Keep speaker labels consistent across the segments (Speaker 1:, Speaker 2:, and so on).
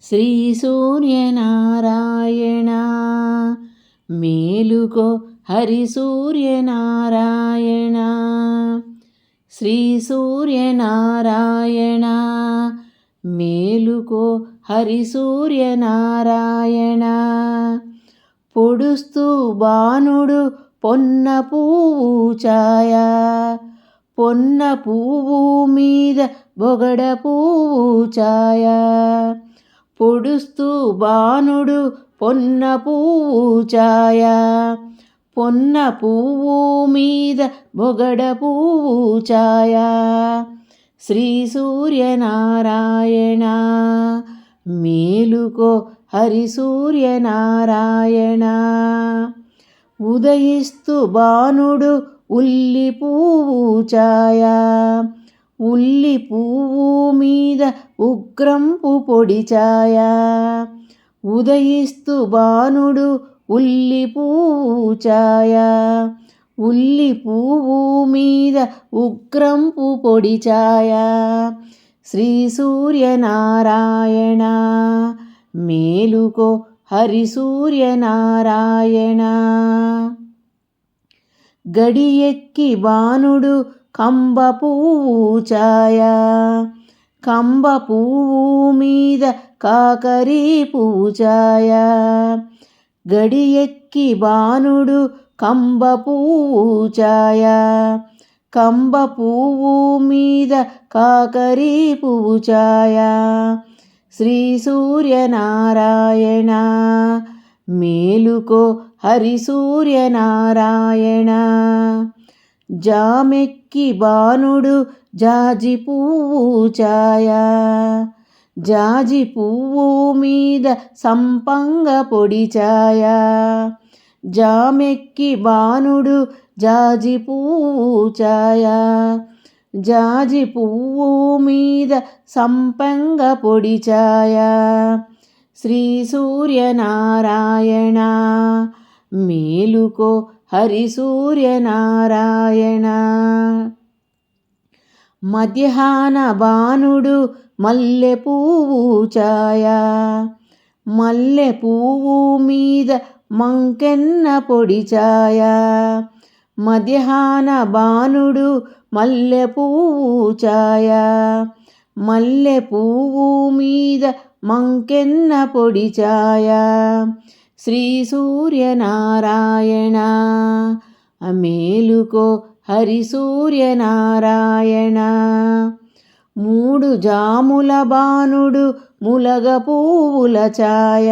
Speaker 1: శ్రీ సూర్యనారాయణ మేలుకో హరి సూర్యనారాయణ శ్రీ సూర్యనారాయణ మేలుకో హరి సూర్యనారాయణ పొడుస్తూ బాణుడు పొన్న పువ్వు ఛాయ పొన్న పువ్వు మీద బొగడ పువ్వు ఛాయ పొడుస్తూ బాణుడు పొన్న పువ్వు ఛాయ పొన్న పువ్వు మీద బొగడ పువ్వు ఛాయ శ్రీ సూర్యనారాయణ మేలుకో హరి సూర్యనారాయణ ఉదయిస్తూ బాణుడు ఉల్లి పువ్వు ఛాయ ఉల్లి పువ్వు మీద ఉగ్రంపు పొడి ఛాయ ఉదయిస్తూ బాణుడు ఉల్లి పువ్వు ఛాయ ఉల్లి పువ్వు మీద ఉగ్రంపు పొడి ఛాయ శ్రీ సూర్యనారాయణ మేలుకో హరి సూర్యనారాయణ గడియెక్కి బాణుడు కంబ పువ్వు ఛాయ కంబ పువ్వు మీద కాకరీ పువ్వు ఛాయ గడియెక్కి బాణుడు కంబ పువ్వు ఛాయ కంబ పువ్వు మీద కాకరీ పువ్వు ఛాయ శ్రీ సూర్యనారాయణ మేలుకో హరి సూర్యనారాయణ జామెక్కి బాణుడు జాజి పువ్వు ఛాయ జాజి పువ్వు మీద సంపంగ పొడి ఛాయ జామెక్కి బాణుడు జాజి పువ్వు ఛాయ జాజి పువ్వు మీద సంపంగ పొడి ఛాయ శ్రీ సూర్యనారాయణ మేలుకో హరి సూర్యనారాయణ మధ్యాహ్న బాణుడు మల్లె పువ్వు ఛాయ మల్లె పువ్వు మీద మంకెన్న పొడి ఛాయ మధ్యాహ్న బాణుడు మల్లె పువ్వు ఛాయ మల్లె పువ్వు మీద మంకెన్న పొడి ఛాయ శ్రీ సూర్యనారాయణ మేలుకో హరి సూర్యనారాయణ మూడు జాముల బాణుడు ములగ పువ్వుల ఛాయ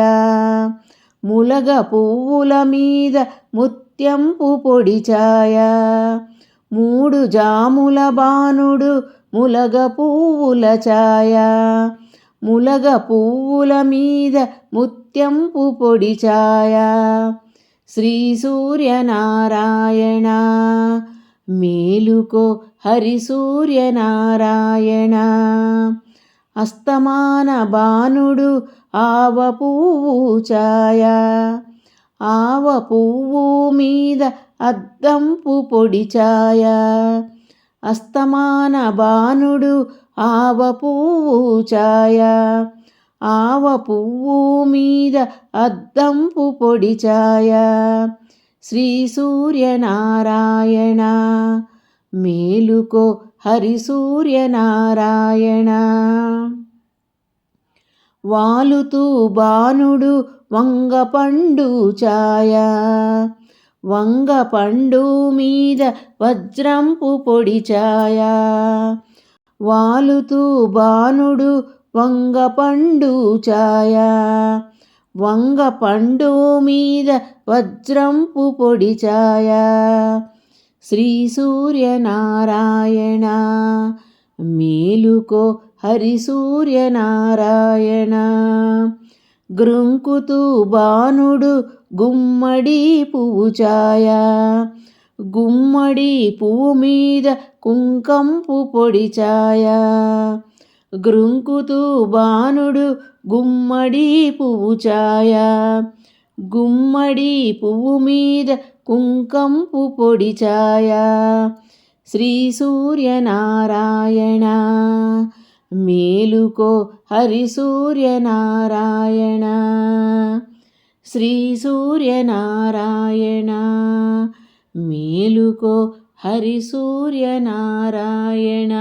Speaker 1: ములగ పువ్వుల మీద ముత్యంపు పొడి ఛాయ మూడు జాముల బాణుడు ములగ పువ్వుల ఛాయ ములగ పువ్వుల మీద ముత్యంపు పొడి ఛాయ శ్రీ సూర్యనారాయణ మేలుకో హరి సూర్యనారాయణ అస్తమాన బాణుడు ఆవ పువ్వు ఛాయ ఆవ పువ్వు మీద అద్దంపు పొడి ఛాయ అస్తమాన బాణుడు ఆవ పువ్వు ఛాయ ఆవ పువ్వు మీద అద్దంపు పొడి ఛాయ శ్రీ సూర్యనారాయణ మేలుకో హరి సూర్యనారాయణ వాలుతూ బాణుడు వంగ పండు ఛాయ వంగ పండు మీద వజ్రంపు పొడి ఛాయ వాలుతూ బాణుడు వంగ పండు ఛాయ వంగ పండు మీద వజ్రంపు పొడి ఛాయ శ్రీ సూర్యనారాయణ మేలుకో హరి సూర్యనారాయణ గ్రుంకుతూ బాణుడు గుమ్మడి పువ్వు ఛాయ గుమ్మడి పువ్వు మీద కుంకంపు పొడి ఛాయ గ్రుంకుతూ బాణుడు గుమ్మడి పువ్వు ఛాయ గుమ్మడి పువ్వు మీద కుంకంపు పొడి ఛాయ శ్రీ సూర్యనారాయణ మేలుకో హరి సూర్యనారాయణ శ్రీ సూర్యనారాయణ మేలుకో హరి సూర్యనారాయణ.